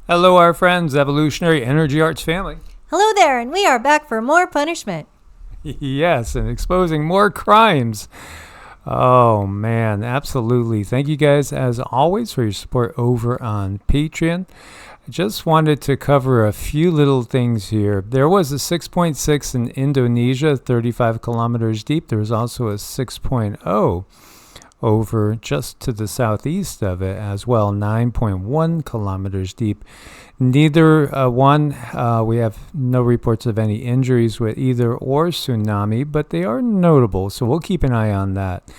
Hello, our friends, Evolutionary Energy Arts family. Hello there, and we are back for more punishment. Yes, and exposing more crimes. Oh, man, absolutely. Thank you guys, as always, for your support over on Patreon. I just wanted to cover a few little things here. There was a 6.6 in Indonesia, 35 kilometers deep. There was also a 6.0 over just to the southeast of it as well, 9.1 kilometers deep. Neither one, we have no reports of any injuries with either or tsunami, but they are notable, so we'll keep an eye on that.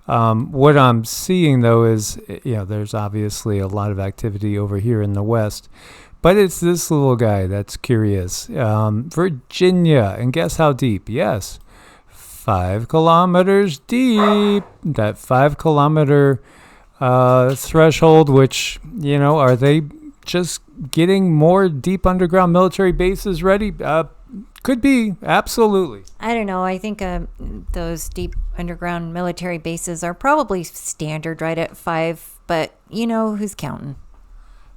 What I'm seeing, though, is, there's obviously a lot of activity over here in the west, but it's this little guy that's curious. Virginia, and guess how deep? Yes, 5 kilometers deep. That 5 kilometer threshold, which, are they just getting more deep underground military bases ready? Could be, absolutely. I don't know. I think those deep underground military bases are probably standard right at 5, but who's counting?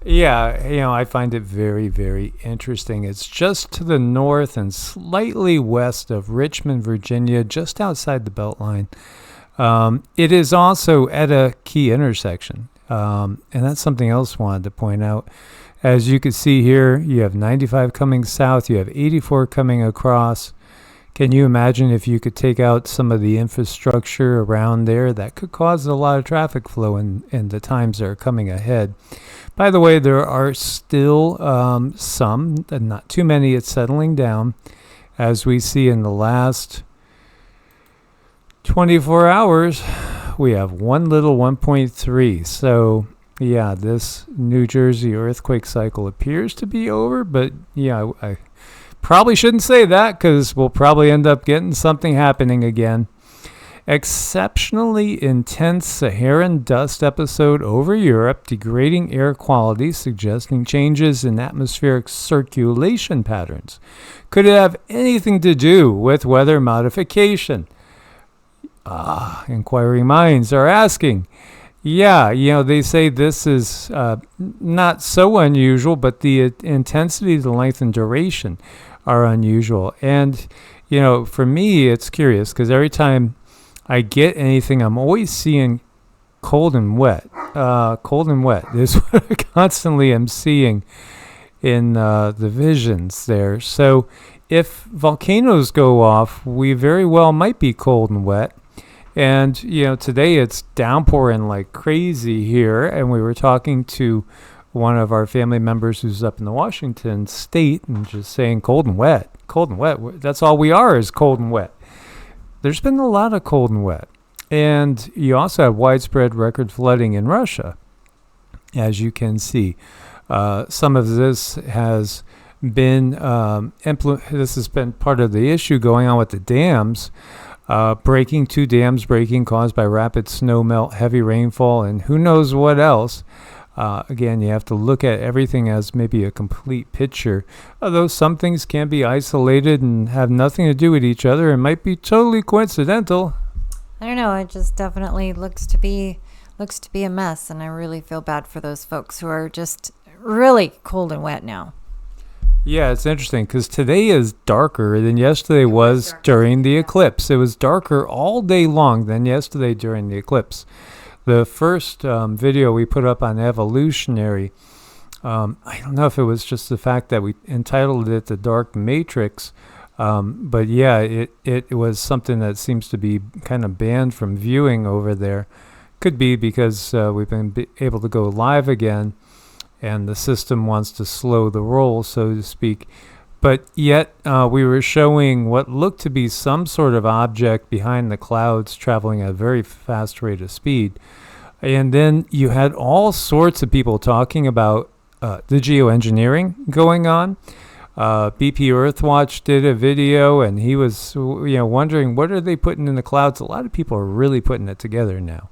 Yeah, I find it very, very interesting. It's just to the north and slightly west of Richmond, Virginia, just outside the Beltline. It is also at a key intersection, and that's something else I wanted to point out. As you can see here, you have 95 coming south, you have 84 coming across. Can you imagine if you could take out some of the infrastructure around there? That could cause a lot of traffic flow in the times that are coming ahead. By the way, there are still some, not too many, it's settling down. As we see in the last 24 hours, we have one little 1.3. So, yeah, this New Jersey earthquake cycle appears to be over, but yeah, I probably shouldn't say that because we'll probably end up getting something happening again. Exceptionally intense Saharan dust episode over Europe, degrading air quality, suggesting changes in atmospheric circulation patterns. Could it have anything to do with weather modification? Inquiring minds are asking. Yeah, they say this is not so unusual, but the intensity, the length, and duration are unusual. And, for me, it's curious because every time I get anything, I'm always seeing cold and wet. Cold and wet is what I constantly am seeing in the visions there. So if volcanoes go off, we very well might be cold and wet. And, today it's downpouring like crazy here. And we were talking to one of our family members who's up in the Washington state and just saying cold and wet. Cold and wet. That's all we are is cold and wet. There's been a lot of cold and wet. And you also have widespread record flooding in Russia, as you can see. Some of this has been this has been part of the issue going on with the dams. Two dams breaking caused by rapid snow melt, heavy rainfall, and who knows what else. Again, you have to look at everything as maybe a complete picture, although some things can be isolated and have nothing to do with each other and might be totally coincidental. I don't know. It just definitely looks to be a mess, and I really feel bad for those folks who are just really cold and wet now. Yeah, it's interesting because today is darker than yesterday was during the eclipse. It was darker all day long than yesterday during the eclipse. The first video we put up on Evolutionary, I don't know if it was just the fact that we entitled it The Dark Matrix, but yeah, it was something that seems to be kind of banned from viewing over there. Could be because we've been able to go live again, and the system wants to slow the roll, so to speak. But yet we were showing what looked to be some sort of object behind the clouds traveling at a very fast rate of speed. And then you had all sorts of people talking about the geoengineering going on. BP Earthwatch did a video, and he was wondering, what are they putting in the clouds? A lot of people are really putting it together now.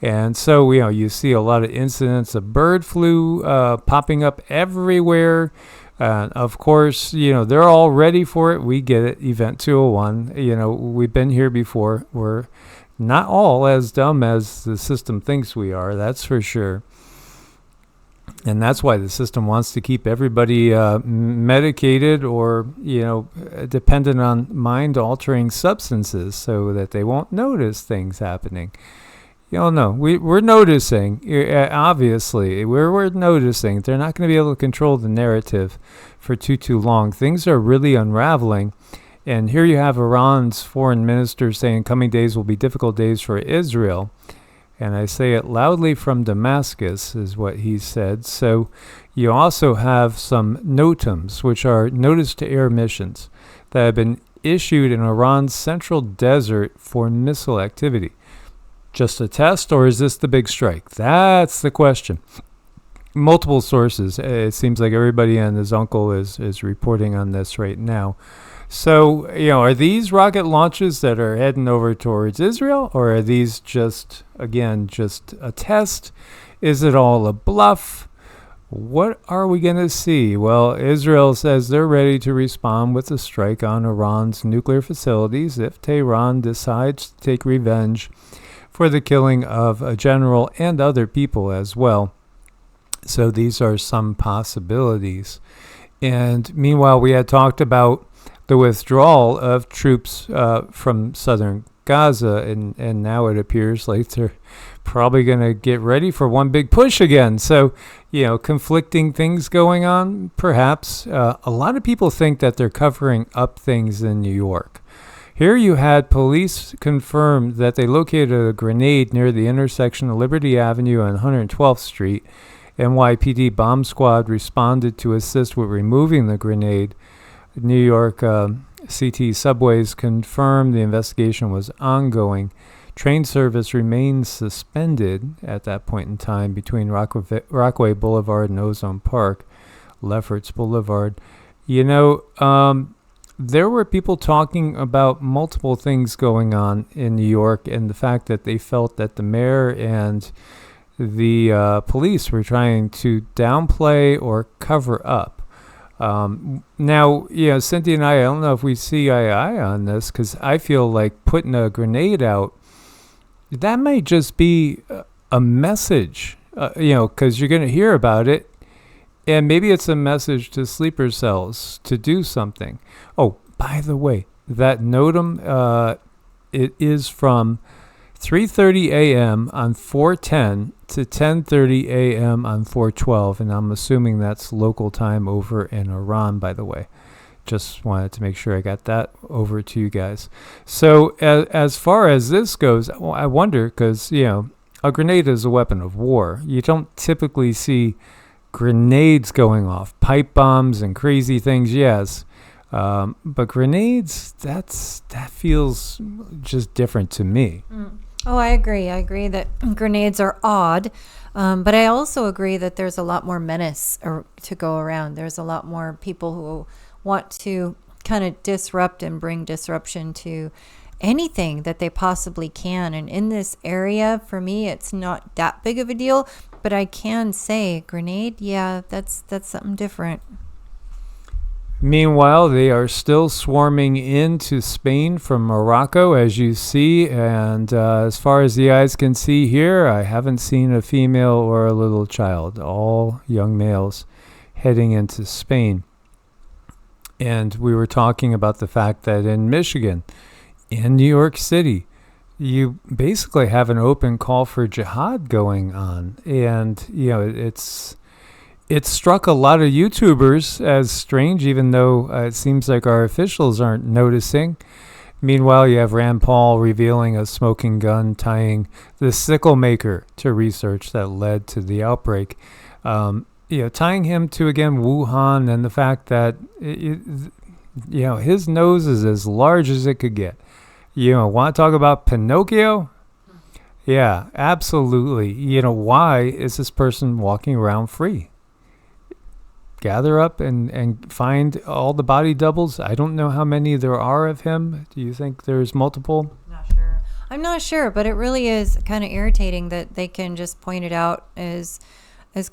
And so, you see a lot of incidents of bird flu popping up everywhere. Of course, they're all ready for it. We get it. Event 201. We've been here before. We're not all as dumb as the system thinks we are. That's for sure. And that's why the system wants to keep everybody medicated or, dependent on mind-altering substances so that they won't notice things happening. No, we're noticing, obviously. We're noticing. They're not going to be able to control the narrative for too long. Things are really unraveling. And here you have Iran's foreign minister saying coming days will be difficult days for Israel. And I say it loudly from Damascus, is what he said. So you also have some NOTAMs, which are notice to air missions, that have been issued in Iran's central desert for missile activity. Just a test, or is this the big strike? That's the question. Multiple sources. It seems like everybody and his uncle is reporting on this right now. So, are these rocket launches that are heading over towards Israel, or are these just a test? Is it all a bluff? What are we going to see? Well, Israel says they're ready to respond with a strike on Iran's nuclear facilities if Tehran decides to take revenge for the killing of a general and other people as well. So these are some possibilities. And meanwhile, we had talked about the withdrawal of troops from southern Gaza, and now it appears like they're probably going to get ready for one big push again. So, conflicting things going on, perhaps. A lot of people think that they're covering up things in New York. Here you had police confirm that they located a grenade near the intersection of Liberty Avenue and 112th Street. NYPD bomb squad responded to assist with removing the grenade. New York CT subways confirmed the investigation was ongoing. Train service remains suspended at that point in time between Rockaway Boulevard and Ozone Park, Lefferts Boulevard. There were people talking about multiple things going on in New York, and the fact that they felt that the mayor and the police were trying to downplay or cover up. Now, Cynthia and I don't know if we see eye to eye on this, because I feel like putting a grenade out, that might just be a message, because you're going to hear about it, and maybe it's a message to sleeper cells to do something. Oh, by the way, that NOTAM, it is from 3:30 a.m. on 4/10 to 10:30 a.m. on 4/12, and I'm assuming that's local time over in Iran, by the way. Just wanted to make sure I got that over to you guys. So as far as this goes, well, I wonder, because, a grenade is a weapon of war. You don't typically see grenades going off. Pipe bombs and crazy things, yes. But grenades, that feels just different to me. Oh, I agree. I agree that grenades are odd, but I also agree that there's a lot more menace to go around. There's a lot more people who want to kind of disrupt and bring disruption to anything that they possibly can. And in this area, for me, it's not that big of a deal, but I can say grenade, yeah, that's something different. Meanwhile, they are still swarming into Spain from Morocco, as you see. And as far as the eyes can see here, I haven't seen a female or a little child. All young males heading into Spain. And we were talking about the fact that in Michigan, in New York City, you basically have an open call for jihad going on. And, it struck a lot of YouTubers as strange, even though it seems like our officials aren't noticing. Meanwhile, you have Rand Paul revealing a smoking gun tying the sickle maker to research that led to the outbreak. Tying him to, again, Wuhan, and the fact that, his nose is as large as it could get. Want to talk about Pinocchio? Yeah, absolutely. Why is this person walking around free? Gather up and find all the body doubles. I don't know how many there are of him. Do you think there's multiple? I'm not sure, but it really is kind of irritating that they can just point it out as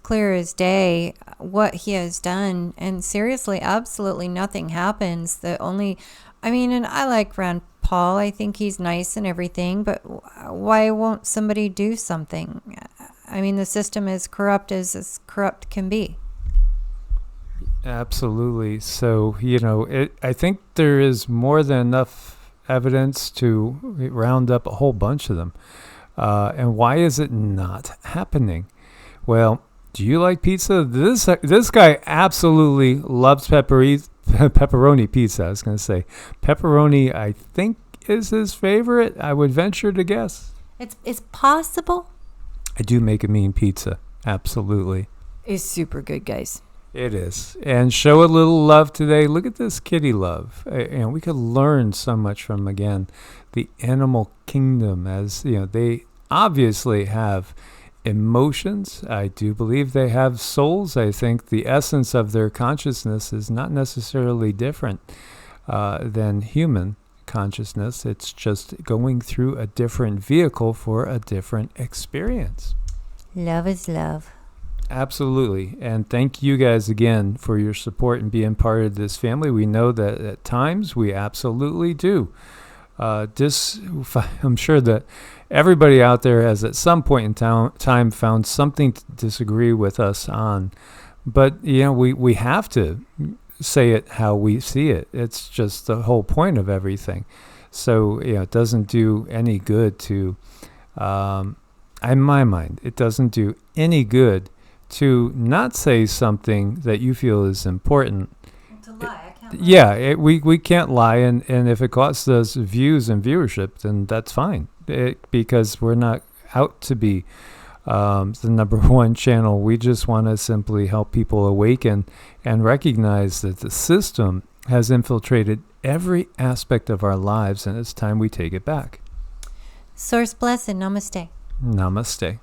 clear as day what he has done, and seriously, absolutely nothing happens. And I like Rand Paul. I think he's nice and everything, but why won't somebody do something? I mean, the system is corrupt as corrupt can be. Absolutely. So, I think there is more than enough evidence to round up a whole bunch of them. And why is it not happening? Well, do you like pizza? This guy absolutely loves pepperoni pizza. I was going to say pepperoni, I think, is his favorite. I would venture to guess. It's possible. I do make a mean pizza. Absolutely. It's super good, guys. It is. And show a little love today. Look at this kitty love. And we could learn so much from, again, the animal kingdom, as they obviously have emotions. I do believe they have souls. I think the essence of their consciousness is not necessarily different than human consciousness. It's just going through a different vehicle for a different experience. Love is love. Absolutely. And thank you guys again for your support and being part of this family. We know that at times we absolutely do. I'm sure that everybody out there has at some point in time found something to disagree with us on. But, we have to say it how we see it. It's just the whole point of everything. So, it doesn't do any good to, in my mind, it doesn't do any good to not say something that you feel is important. To lie, I can't lie. Yeah, we can't lie, and if it costs us views and viewership, then that's fine. Because we're not out to be the number one channel. We just want to simply help people awaken and recognize that the system has infiltrated every aspect of our lives, and it's time we take it back. Source bless and namaste. Namaste.